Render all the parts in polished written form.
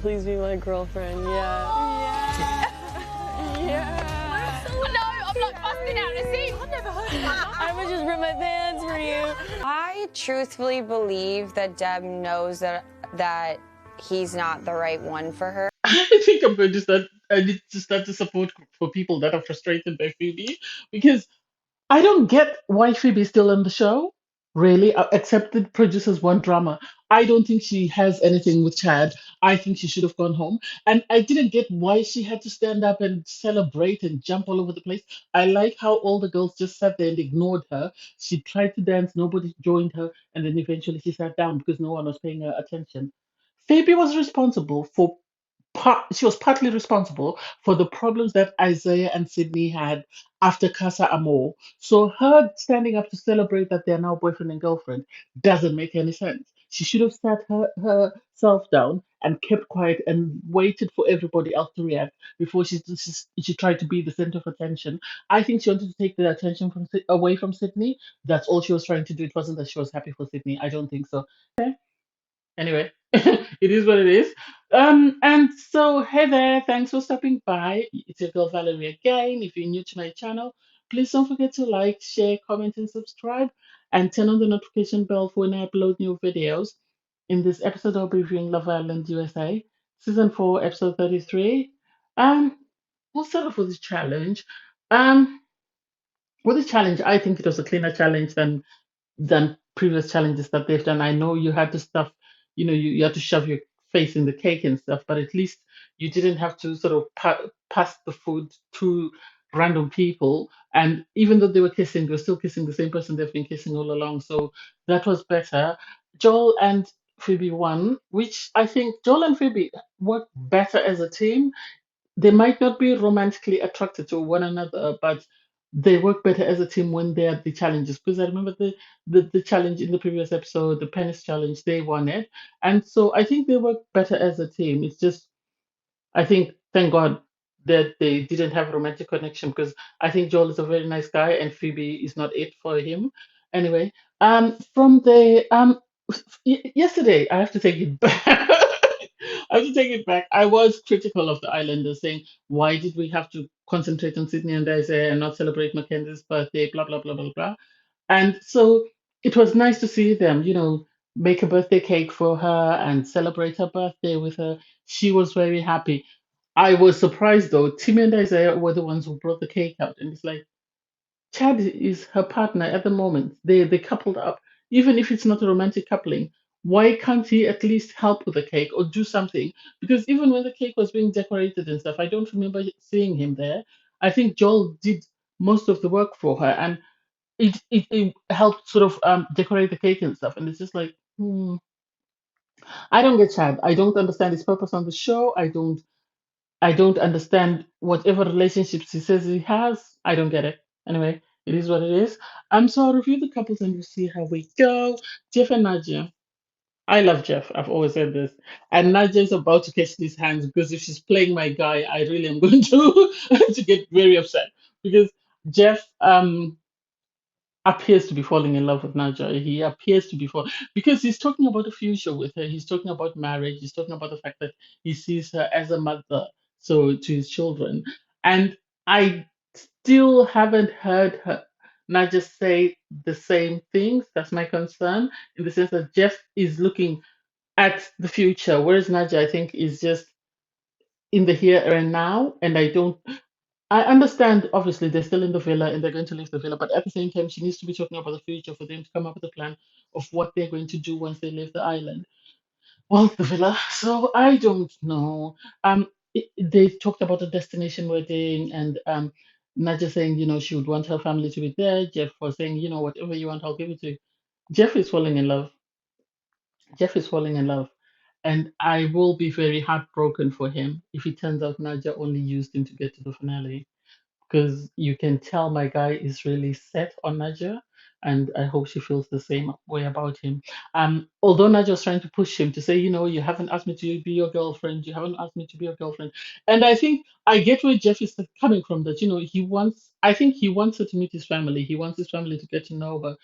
Please be my girlfriend. Yeah. Yeah. No, I'm like busting out the seat. I've never heard of that. I would just rip my pants for you. I truthfully believe that Deb knows that he's not the right one for her. I think I'm going to start. I need to start a support group for people that are frustrated by Phoebe because I don't get why Phoebe is still on the show, really, except the producers want drama. I don't think she has anything with Chad. I think she should have gone home. And I didn't get why she had to stand up and celebrate and jump all over the place. I like how all the girls just sat there and ignored her. She tried to dance, nobody joined her, and then eventually she sat down because no one was paying her attention. Phoebe was responsible for she was partly responsible for the problems that Isaiah and Sydney had after Casa Amor. So her standing up to celebrate that they're now boyfriend and girlfriend doesn't make any sense. She should have sat herself down and kept quiet and waited for everybody else to react before she tried to be the center of attention. I think she wanted to take the attention away from Sydney. That's all she was trying to do. It wasn't that she was happy for Sydney. I don't think so. Anyway, it is what it is. And so, hey there, thanks for stopping by. It's your girl Valerie again. If you're new to my channel, please don't forget to like, share, comment, and subscribe, and turn on the notification bell for when I upload new videos. In this episode, I'll be reviewing Love Island USA, Season 4, Episode 33. Um, we'll start off with this challenge. Um, with this challenge, I think it was a cleaner challenge than previous challenges that they've done. I know you had to stuff, you had to shove your face in the cake and stuff, but at least you didn't have to sort of pass the food to random people. And even though they were kissing, they were still kissing the same person they've been kissing all along. So that was better. Joel and Phoebe won, which I think Joel and Phoebe work better as a team. They might not be romantically attracted to one another, but they work better as a team when they are the challenges. Because I remember the challenge in the previous episode, the penis challenge, they won it. And so I think they work better as a team. It's just, I think, thank God that they didn't have a romantic connection because I think Joel is a very nice guy and Phoebe is not it for him. Anyway, from the yesterday, I have to take it back. I have to take it back. I was critical of the Islanders, saying, why did we have to concentrate on Sydney and Isaiah and not celebrate Mackenzie's birthday, blah, blah, blah, blah, blah. And so it was nice to see them, make a birthday cake for her and celebrate her birthday with her. She was very happy. I was surprised though. Timmy and Isaiah were the ones who brought the cake out. And it's like, Chad is her partner at the moment. They coupled up. Even if it's not a romantic coupling, why can't he at least help with the cake or do something? Because even when the cake was being decorated and stuff, I don't remember seeing him there. I think Joel did most of the work for her, and it helped sort of decorate the cake and stuff. And it's just like, I don't get Chad. I don't understand his purpose on the show. I don't understand whatever relationships he says he has. I don't get it. Anyway, it is what it is. So I'll review the couples and we'll see how we go. Jeff and Nadia. I love Jeff. I've always said this. And Nadia is about to catch these hands because if she's playing my guy, I really am going to to get very upset because Jeff appears to be falling in love with Naja. He appears to be falling because he's talking about the future with her. He's talking about marriage. He's talking about the fact that he sees her as a mother, so to his children. And I still haven't heard her Naja say the same things. That's my concern in the sense that Jeff is looking at the future, whereas Naja, I think, is just in the here and now. And I understand, obviously, they're still in the villa and they're going to leave the villa, but at the same time, she needs to be talking about the future for them to come up with a plan of what they're going to do once they leave the island. Well, the villa. So I don't know. They talked about a destination wedding and Nadia saying, she would want her family to be there. Jeff was saying, whatever you want, I'll give it to you. Jeff is falling in love. Jeff is falling in love. And I will be very heartbroken for him if it turns out Nadia only used him to get to the finale because you can tell my guy is really set on Nadia, and I hope she feels the same way about him. Although Nadia was trying to push him to say, you haven't asked me to be your girlfriend, you haven't asked me to be your girlfriend, and I think I get where Jeff is coming from. That I think he wants her to meet his family. He wants his family to get to know her,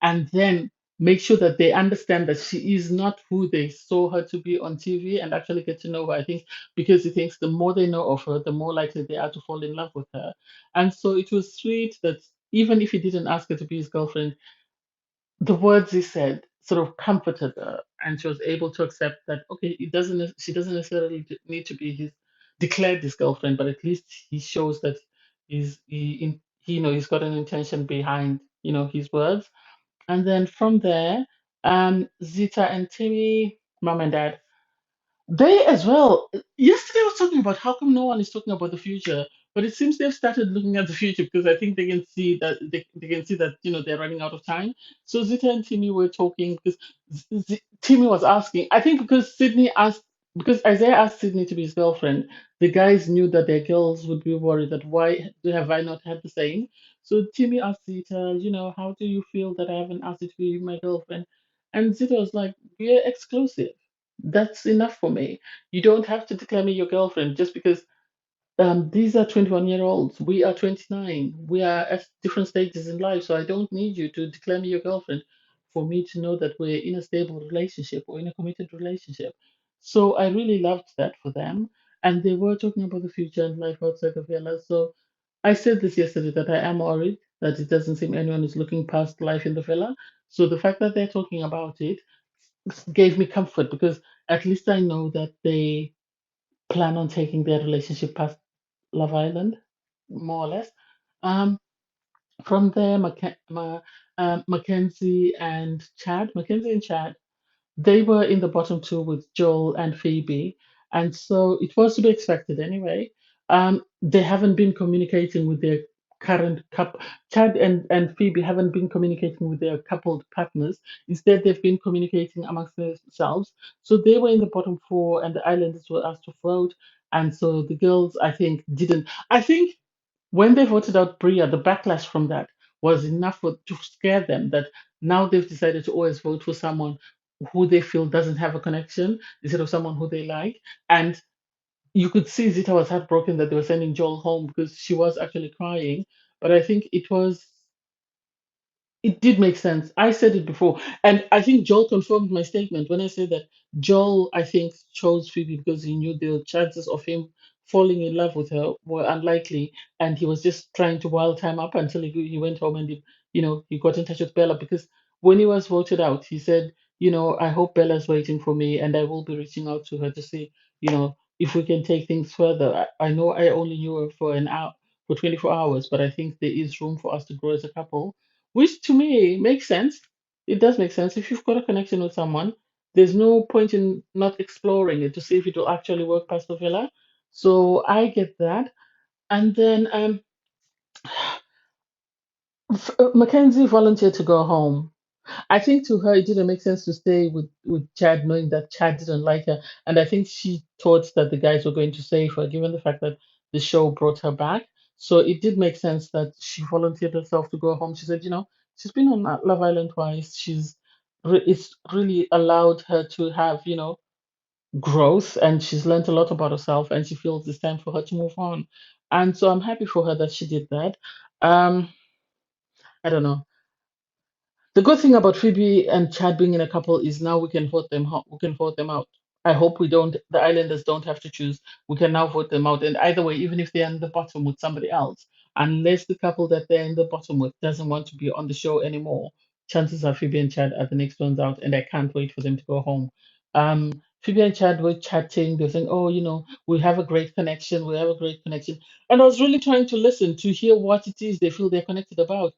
and then make sure that they understand that she is not who they saw her to be on TV and actually get to know her. I think because he thinks the more they know of her, the more likely they are to fall in love with her. And so it was sweet that even if he didn't ask her to be his girlfriend, the words he said sort of comforted her, and she was able to accept that okay, it doesn't she doesn't necessarily need to be his declared his girlfriend, but at least he shows that he he's got an intention behind his words. And then from there, Zita and Timmy, mom and dad, they as well. Yesterday I was talking about how come no one is talking about the future, but it seems they've started looking at the future because I think they can see that they can see that they're running out of time. So Zita and Timmy were talking because Timmy was asking. I think because Isaiah asked Sydney to be his girlfriend, the guys knew that their girls would be worried that why have I not had the same. So Timmy asked Zita, how do you feel that I haven't asked you to be my girlfriend? And Zita was like, we're exclusive. That's enough for me. You don't have to declare me your girlfriend just because these are 21-year-olds. We are 29. We are at different stages in life. So I don't need you to declare me your girlfriend for me to know that we're in a stable relationship or in a committed relationship. So I really loved that for them. And they were talking about the future and life outside of villa. So I said this yesterday that I am worried that it doesn't seem anyone is looking past life in the villa. So the fact that they're talking about it gave me comfort because at least I know that they plan on taking their relationship past Love Island, more or less. Um, from there, Mackenzie and Chad, they were in the bottom two with Joel and Phoebe, and so it was to be expected anyway. They haven't been communicating with their current couple. Chad and Phoebe haven't been communicating with their coupled partners. Instead, they've been communicating amongst themselves. So they were in the bottom four, and the islanders were asked to vote. And so the girls, I think, didn't. I think when they voted out Bria, the backlash from that was enough to scare them that now they've decided to always vote for someone who they feel doesn't have a connection instead of someone who they like. And you could see Zita was heartbroken that they were sending Joel home because she was actually crying. But I think it did make sense. I said it before, and I think Joel confirmed my statement when I said that Joel, I think, chose Phoebe because he knew the chances of him falling in love with her were unlikely, and he was just trying to wild time up until he went home and he got in touch with Bella because when he was voted out, he said, I hope Bella's waiting for me, and I will be reaching out to her to see, if we can take things further. I know I only knew her for an hour, for 24 hours, but I think there is room for us to grow as a couple, which to me makes sense. It does make sense. If you've got a connection with someone, there's no point in not exploring it to see if it will actually work past the villa. So I get that. And then Mackenzie volunteered to go home. I think to her it didn't make sense to stay with Chad, knowing that Chad didn't like her, and I think she thought that the guys were going to save her, given the fact that the show brought her back. So it did make sense that she volunteered herself to go home. She said, she's been on Love Island twice. It's really allowed her to have growth, and she's learned a lot about herself, and she feels it's time for her to move on. And so I'm happy for her that she did that. Um, I don't know. The good thing about Phoebe and Chad being in a couple is now we can vote them out. We can vote them out. I hope we don't. The Islanders don't have to choose. We can now vote them out. And either way, even if they're in the bottom with somebody else, unless the couple that they're in the bottom with doesn't want to be on the show anymore, chances are Phoebe and Chad are the next ones out. And I can't wait for them to go home. Phoebe and Chad were chatting. They were saying, "Oh, we have a great connection. We have a great connection." And I was really trying to listen to hear what it is they feel they're connected about,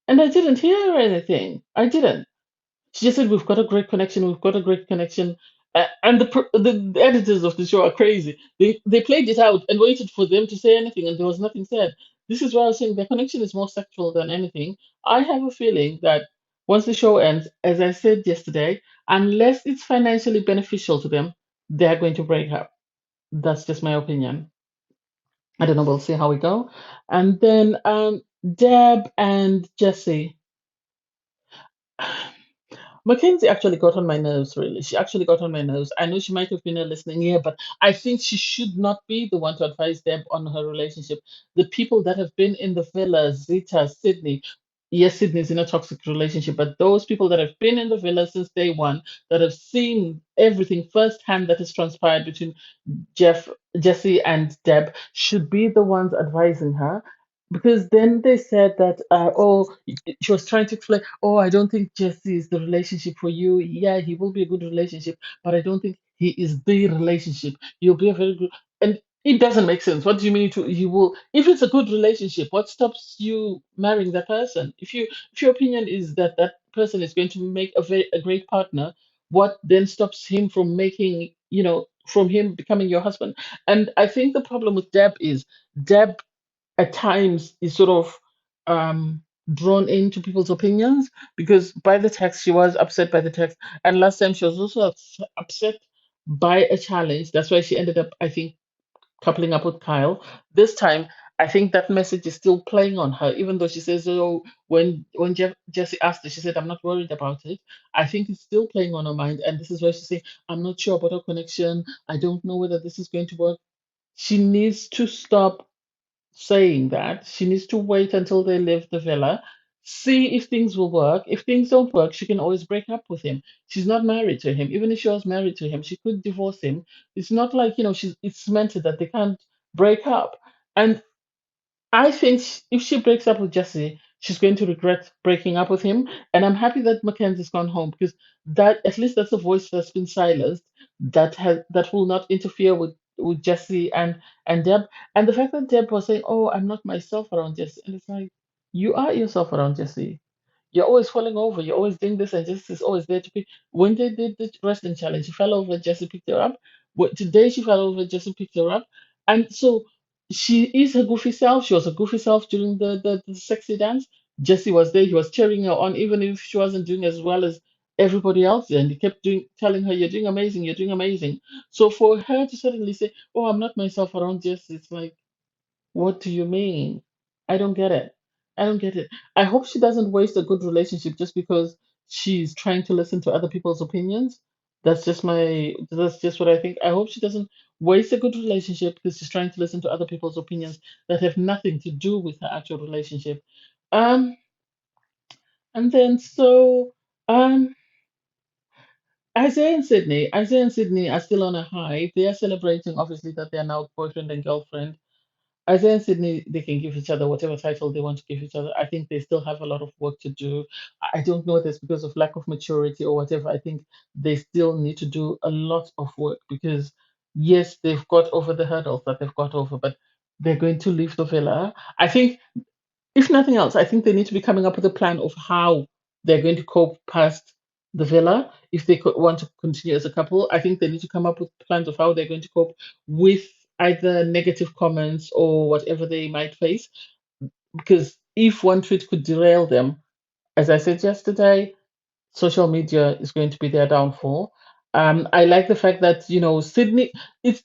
and I didn't hear anything. I didn't. She just said, "We've got a great connection. We've got a great connection." And the editors of the show are crazy. They played it out and waited for them to say anything, and there was nothing said. This is why I was saying their connection is more sexual than anything. I have a feeling that once the show ends, as I said yesterday, unless it's financially beneficial to them, they're going to break up. That's just my opinion. I don't know. We'll see how we go. And then Deb and Jesse. Mackenzie actually got on my nerves, really. She actually got on my nerves. I know she might have been a listening ear, but I think she should not be the one to advise Deb on her relationship. The people that have been in the villa, Zita, Sydney, yes, Sydney's in a toxic relationship, but those people that have been in the villa since day one, that have seen everything firsthand that has transpired between Jeff, Jesse, and Deb, should be the ones advising her. Because then they said that, she was trying to explain, oh, I don't think Jesse is the relationship for you. Yeah, he will be a good relationship, but I don't think he is the relationship. You'll be a very good. And it doesn't make sense. What do you mean you will? If it's a good relationship, what stops you marrying that person? If your opinion is that that person is going to make a great partner, what then stops him from making, from him becoming your husband? And I think the problem with Deb is Deb at times is sort of um drawn into people's opinions, because by the text she was upset by the text, and last time she was also upset by a challenge. That's why she ended up, I think, coupling up with Kyle. This time, I think that message is still playing on her, even though she says, "Oh, when Jesse asked her, she said, I'm not worried about it." I think it's still playing on her mind, and this is why she's saying, "I'm not sure about our connection. I don't know whether this is going to work." She needs to stop saying that. She needs to wait until they leave the villa, see if things will work. If things don't work, she can always break up with him. She's not married to him. Even if she was married to him, she could divorce him. It's not like, it's cemented that they can't break up. And I think if she breaks up with Jesse, she's going to regret breaking up with him. And I'm happy that Mackenzie's gone home, because that, at least that's a voice that's been silenced, that will not interfere with Jesse and Deb. And the fact that Deb was saying, "Oh, I'm not myself around Jesse," and it's like, you are yourself around Jesse. You're always falling over. You're always doing this, and Jesse's always there to pick. When they did the wrestling challenge, she fell over. Jesse picked her up. Today she fell over. Jesse picked her up, and so she is her goofy self. She was a goofy self during the sexy dance. Jesse was there. He was cheering her on, even if she wasn't doing as well as everybody else. And he kept telling her, "You're doing amazing. You're doing amazing." So for her to suddenly say, "Oh, I'm not myself around Jesse," it's like, what do you mean? I don't get it. I don't get it. I hope she doesn't waste a good relationship just because she's trying to listen to other people's opinions. That's just what I think. I hope she doesn't waste a good relationship because she's trying to listen to other people's opinions that have nothing to do with her actual relationship. Um, and then so Isaiah and Sydney are still on a high. They are celebrating, obviously, that they are now boyfriend and girlfriend. Isaiah and Sydney, they can give each other whatever title they want to give each other. I think they still have a lot of work to do. I don't know if it's because of lack of maturity or whatever. I think they still need to do a lot of work, because, yes, they've got over the hurdles that they've got over, but they're going to leave the villa. I think, if nothing else, I think they need to be coming up with a plan of how they're going to cope past the villa. If they want to continue as a couple, I think they need to come up with plans of how they're going to cope with either negative comments or whatever they might face. Because if one tweet could derail them, as I said yesterday, social media is going to be their downfall. I like the fact that, Sydney. It's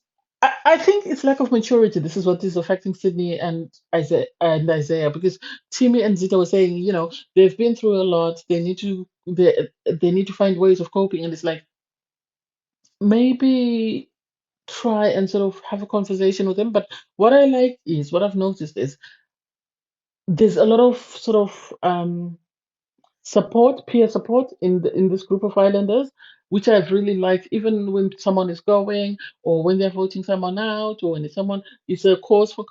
I think it's lack of maturity. This is what is affecting Sydney and Isaiah, because Timmy and Zita were saying, they've been through a lot. They need to find ways of coping, and it's like, maybe try and sort of have a conversation with them. But what I've noticed is there's a lot of sort of support, peer support in this group of islanders, which I've really liked. Even when someone is going, or when they're voting someone out, or when someone is a cause for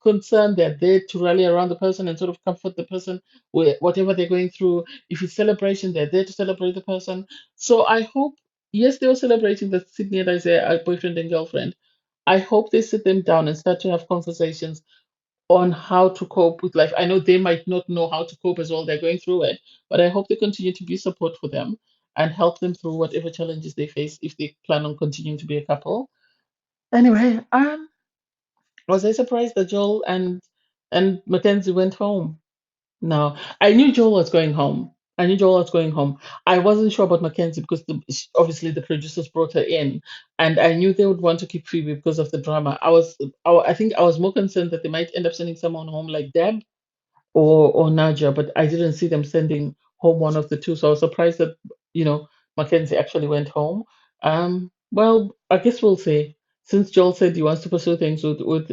concern, they're there to rally around the person and sort of comfort the person with whatever they're going through. If it's celebration, they're there to celebrate the person. So I hope, yes, they were celebrating that Sydney and Isaiah are boyfriend and girlfriend. I hope they sit them down and start to have conversations on how to cope with life. I know they might not know how to cope as well, they're going through it, but I hope they continue to be support for them and help them through whatever challenges they face if they plan on continuing to be a couple. Anyway, was I surprised that Joel and Mackenzie went home? No, I knew Joel was going home. I knew Joel was going home. I wasn't sure about Mackenzie because obviously the producers brought her in, and I knew they would want to keep Phoebe because of the drama. I think I was more concerned that they might end up sending someone home like Deb or Naja, but I didn't see them sending home one of the two. So I was surprised that Mackenzie actually went home. Well, I guess we'll see. Since Joel said he wants to pursue things with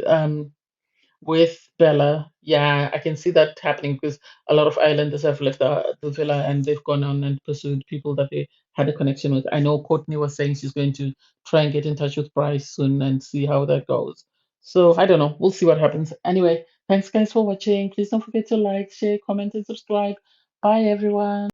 with Bella. Yeah, I can see that happening because a lot of islanders have left the villa and they've gone on and pursued people that they had a connection with. I know Courtney was saying she's going to try and get in touch with Bryce soon and see how that goes. So I don't know. We'll see what happens. Anyway, thanks guys for watching. Please don't forget to like, share, comment, and subscribe. Bye everyone.